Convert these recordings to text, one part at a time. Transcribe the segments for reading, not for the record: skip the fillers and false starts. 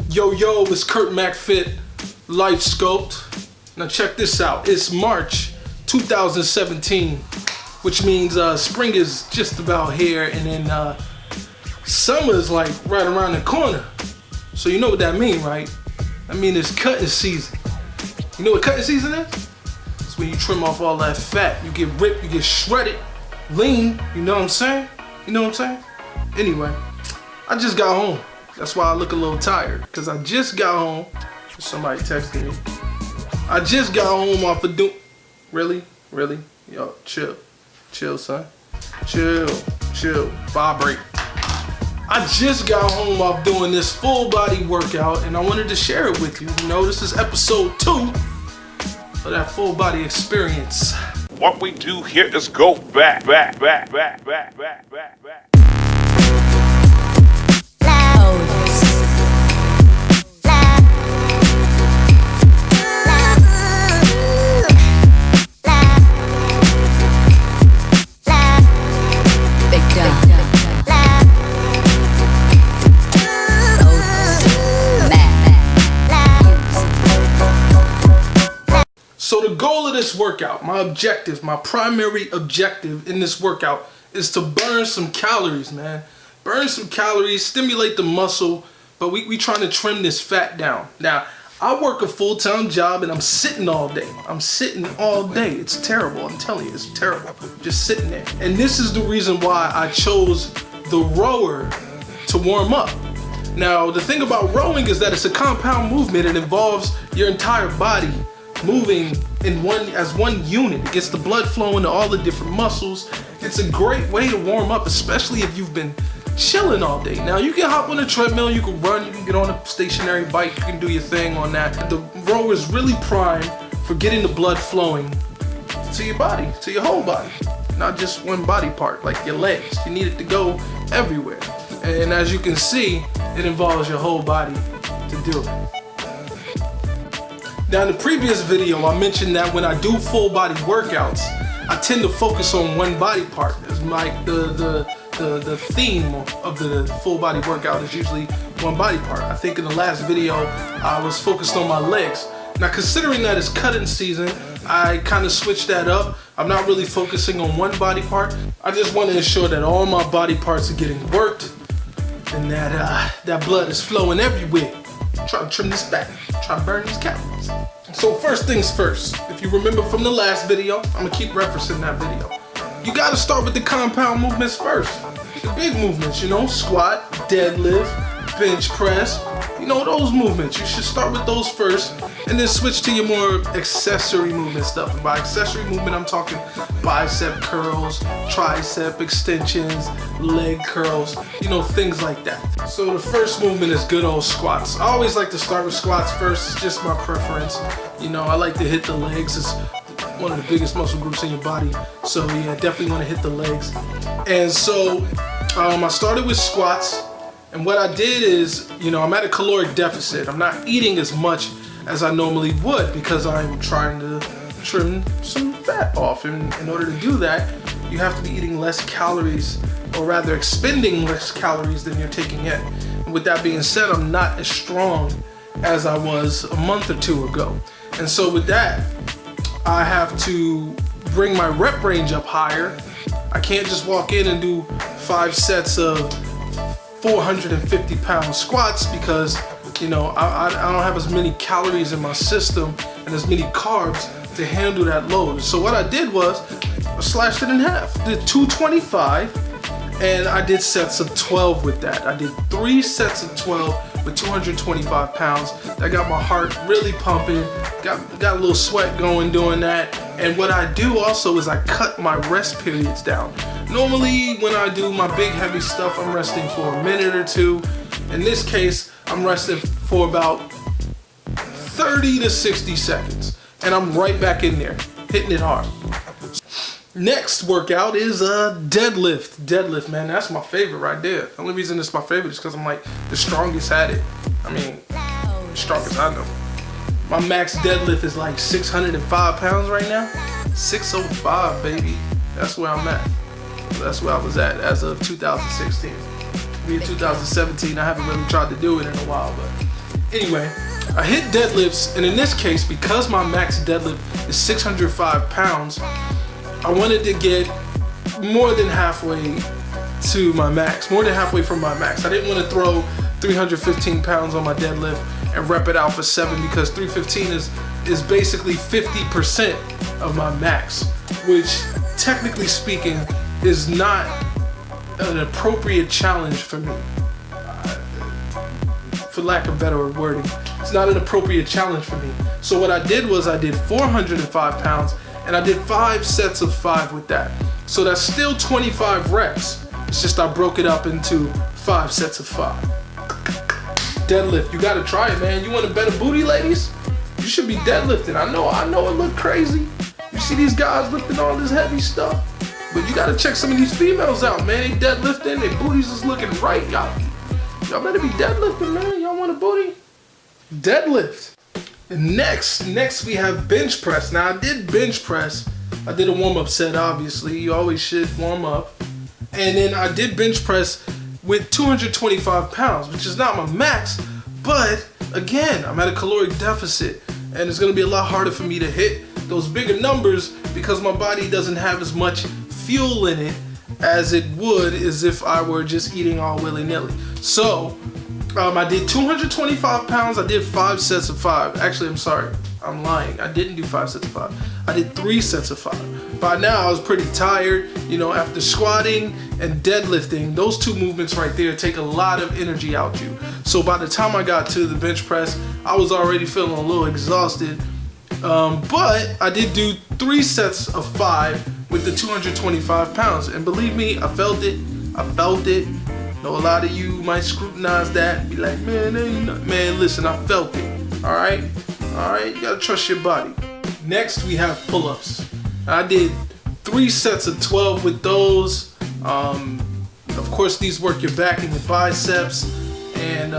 Yo, it's Kurt McFit, LifeSkulpt. Now check this out. It's March 2017, which means spring is just about here, and then summer is like right around the corner. So you know what that means, right? I mean, it's cutting season. You know what cutting season is? It's when you trim off all that fat. You get ripped, you get shredded, lean. You know what I'm saying? You know what I'm saying? Anyway, I just got home. That's why I look a little tired, because I just got home. Somebody texted me. I just got home off of Really? Yo, chill, son. Chill, vibrate. I just got home off doing this full body workout, and I wanted to share it with you. You know, this is episode 2 of that full body experience. What we do here is go back. So the goal of this workout, my primary objective in this workout is to burn some calories, man. Burn some calories, stimulate the muscle, but we trying to trim this fat down. Now, I work a full-time job and I'm sitting all day. It's terrible, I'm telling you, it's terrible. Just sitting there. And this is the reason why I chose the rower to warm up. Now, the thing about rowing is that it's a compound movement. It involves your entire body moving as one unit. It gets the blood flowing to all the different muscles. It's a great way to warm up, especially if you've been chilling all day. Now, you can hop on a treadmill, you can run, you can get on a stationary bike, you can do your thing on that. The rower is really primed for getting the blood flowing to your body, to your whole body, not just one body part, like your legs. You need it to go everywhere. And as you can see, it involves your whole body to do it. Now, in the previous video, I mentioned that when I do full body workouts, I tend to focus on one body part. It's like the theme of the full body workout is usually one body part. I think in the last video, I was focused on my legs. Now, considering that it's cutting season, I kind of switched that up. I'm not really focusing on one body part. I just want to ensure that all my body parts are getting worked and that blood is flowing everywhere. Try to trim this back, try to burn these calories. So first things first, if you remember from the last video, I'm gonna keep referencing that video. You gotta start with the compound movements first. The big movements, you know, squat, deadlift, bench press, you know, those movements. You should start with those first and then switch to your more accessory movement stuff. And by accessory movement, I'm talking bicep curls, tricep extensions, leg curls, you know, things like that. So the first movement is good old squats. I always like to start with squats first. It's just my preference. You know, I like to hit the legs. It's one of the biggest muscle groups in your body. So yeah, definitely want to hit the legs. And so I started with squats. And what I did is, you know, I'm at a caloric deficit. I'm not eating as much as I normally would because I'm trying to trim some fat off. And in order to do that, you have to be eating less calories, or rather expending less calories than you're taking in. And with that being said, I'm not as strong as I was a month or two ago. And so with that, I have to bring my rep range up higher. I can't just walk in and do 5 sets of 450-pound squats because, you know, I don't have as many calories in my system and as many carbs to handle that load. So what I did was I slashed it in half. Did 225 and I did sets of 12 with that. I did 3 sets of 12 with 225 pounds. That got my heart really pumping, got a little sweat going doing that. And what I do also is I cut my rest periods down. Normally when I do my big heavy stuff, I'm resting for a minute or two. In this case, I'm resting for about 30 to 60 seconds. And I'm right back in there, hitting it hard. Next workout is deadlift. Deadlift, man, that's my favorite right there. The only reason it's my favorite is because I'm like the strongest at it. I mean, the strongest I know. My max deadlift is like 605 pounds right now. 605, baby. That's where I'm at. That's where I was at as of 2016. In 2017, I haven't really tried to do it in a while, but Anyway, I hit deadlifts, and in this case, because my max deadlift is 605 pounds, I wanted to get more than halfway to my max, more than halfway from my max. I didn't want to throw 315 pounds on my deadlift and rep it out for 7, because 315 is basically 50% of my max, which technically speaking is not an appropriate challenge for me. For lack of better wording, it's not an appropriate challenge for me. So what I did was I did 405 pounds and I did 5 sets of 5 with that. So that's still 25 reps. It's just I broke it up into 5 sets of 5. Deadlift, you gotta try it, man. You want a better booty, ladies? You should be deadlifting. I know it look crazy. You see these guys lifting all this heavy stuff, but you gotta check some of these females out, man. They deadlifting, their booties is looking right, Y'all better be deadlifting, man. Y'all want a booty? Deadlift. And next we have bench press. Now I did bench press. I did a warm-up set, obviously. You always should warm up. And then I did bench press with 225 pounds, which is not my max, but again, I'm at a caloric deficit, and it's gonna be a lot harder for me to hit those bigger numbers because my body doesn't have as much fuel in it as it would as if I were just eating all willy-nilly. So I did 225 pounds. I did 5 sets of 5. Actually, I'm sorry, I'm lying. I didn't do 5 sets of 5. I did 3 sets of 5. By now I was pretty tired, you know, after squatting and deadlifting. Those 2 movements right there take a lot of energy out you. So by the time I got to the bench press, I was already feeling a little exhausted. But I did do 3 sets of 5 with the 225 pounds. And believe me, I felt it. Know a lot of you might scrutinize that and be like, man, listen, I felt it. All right, you gotta trust your body. Next, we have pull-ups. I did 3 sets of 12 with those. Of course, these work your back and your biceps. And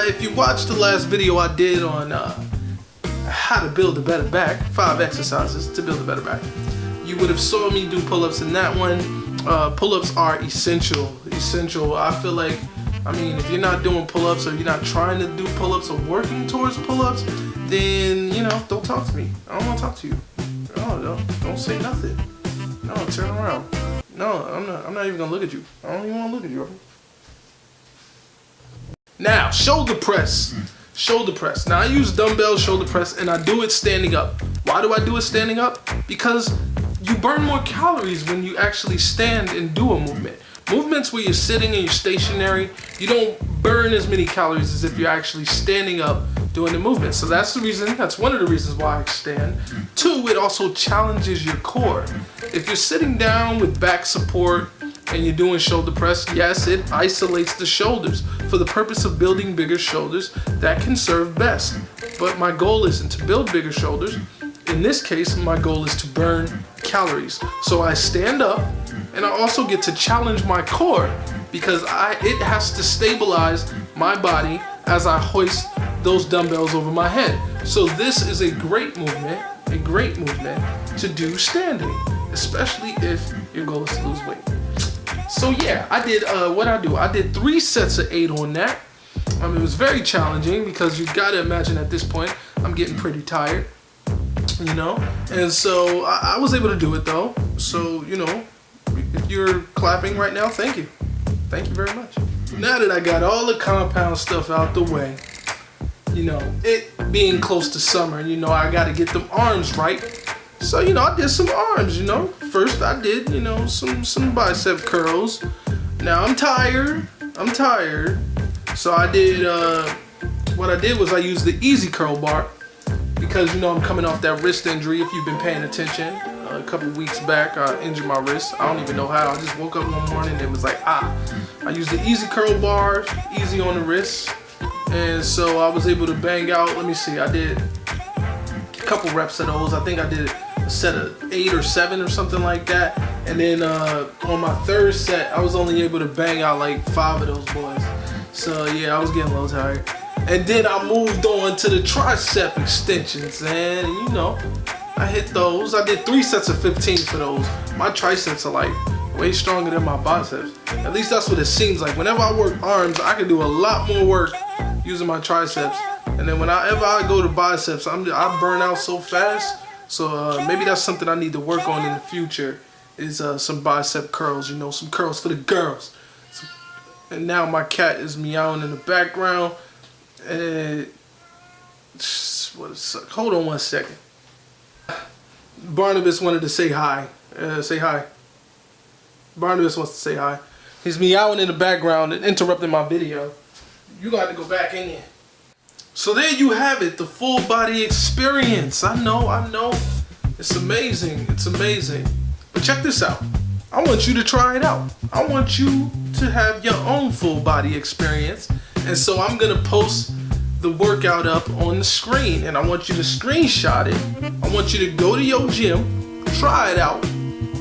if you watched the last video I did on how to build a better back, 5 exercises to build a better back, you would have saw me do pull-ups in that one. Pull-ups are essential. I feel like, I mean, if you're not doing pull-ups or you're not trying to do pull-ups or working towards pull-ups, then, you know, don't talk to me. I don't want to talk to you. No, don't say nothing. No, turn around. No, I'm not even gonna look at you. I don't even want to look at you. Now, shoulder press. Shoulder press. Now I use dumbbell shoulder press and I do it standing up. Why do I do it standing up? Because you burn more calories when you actually stand and do a movement. Movements where you're sitting and you're stationary, you don't burn as many calories as if you're actually standing up doing the movement. So that's one of the reasons why I stand. 2, it also challenges your core. If you're sitting down with back support and you're doing shoulder press, yes, it isolates the shoulders. For the purpose of building bigger shoulders, that can serve best. But my goal isn't to build bigger shoulders. In this case, my goal is to burn calories. So I stand up and I also get to challenge my core because it has to stabilize my body as I hoist those dumbbells over my head. So this is a great movement to do standing, especially if your goal is to lose weight. So yeah, I did I did 3 sets of 8 on that. It was very challenging because you gotta imagine at this point, I'm getting pretty tired, you know? And so I was able to do it though. So, you know, if you're clapping right now, thank you. Thank you very much. Now that I got all the compound stuff out the way, you know, it being close to summer, you know, I gotta get them arms right. So, you know, I did some arms, you know. First I did, you know, some bicep curls. Now I'm tired. So I did, what I did was I used the easy curl bar because, you know, I'm coming off that wrist injury. If you've been paying attention, a couple weeks back, I injured my wrist. I don't even know how. I just woke up one morning and it was like, I used the easy curl bar, easy on the wrist. And so I was able to bang out, let me see, I did a couple reps of those. I think I did a set of 8 or 7 or something like that. And then on my 3rd set, I was only able to bang out like 5 of those boys. So yeah, I was getting a little tired. And then I moved on to the tricep extensions, and you know, I hit those. I did 3 sets of 15 for those. My triceps are like way stronger than my biceps. At least that's what it seems like. Whenever I work arms, I can do a lot more work using my triceps. And then whenever I go to biceps, I burn out so fast. So maybe that's something I need to work on in the future, is some bicep curls, you know, some curls for the girls. And now my cat is meowing in the background. And hold on one second. Barnabas wanted to say hi. Say hi. Barnabas wants to say hi. He's meowing in the background and interrupting my video. You got to go back in there. So there you have it, the full body experience. I know. It's amazing. It's amazing. But check this out. I want you to try it out. I want you to have your own full body experience. And so I'm going to post the workout up on the screen. And I want you to screenshot it. I want you to go to your gym, try it out.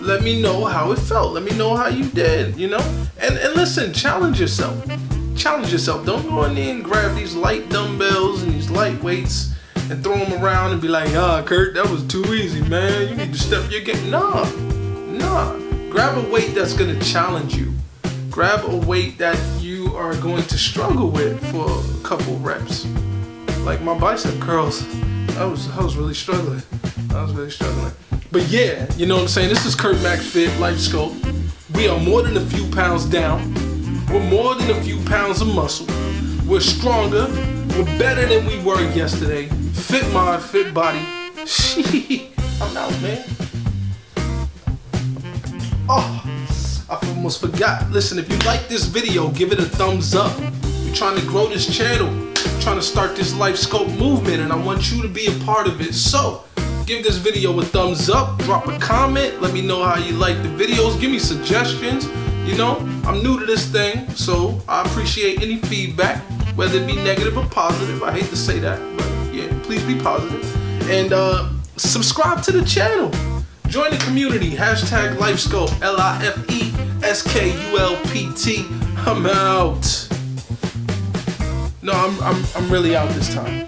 Let me know how it felt. Let me know how you did, you know? And listen, challenge yourself. Challenge yourself. Don't go in there and grab these light dumbbells and these light weights and throw them around and be like, Kurt, that was too easy, man. You need to step your game. Nah. Grab a weight that's gonna challenge you. Grab a weight that you are going to struggle with for a couple reps. Like my bicep curls, I was really struggling. But yeah, you know what I'm saying? This is Kurt McFit, LifeSkulpt. We are more than a few pounds down. We're more than a few pounds of muscle. We're stronger. We're better than we were yesterday. Fit mind, fit body. I'm out, man. Oh, I almost forgot. Listen, if you like this video, give it a thumbs up. We're trying to grow this channel. We're trying to start this LifeSkulpt movement, and I want you to be a part of it. So, give this video a thumbs up. Drop a comment. Let me know how you like the videos. Give me suggestions. You know, I'm new to this thing, so I appreciate any feedback, whether it be negative or positive. I hate to say that, but yeah, please be positive. And subscribe to the channel. Join the community. Hashtag LifeSkulpt. LifeSkulpt. I'm out. No, I'm really out this time.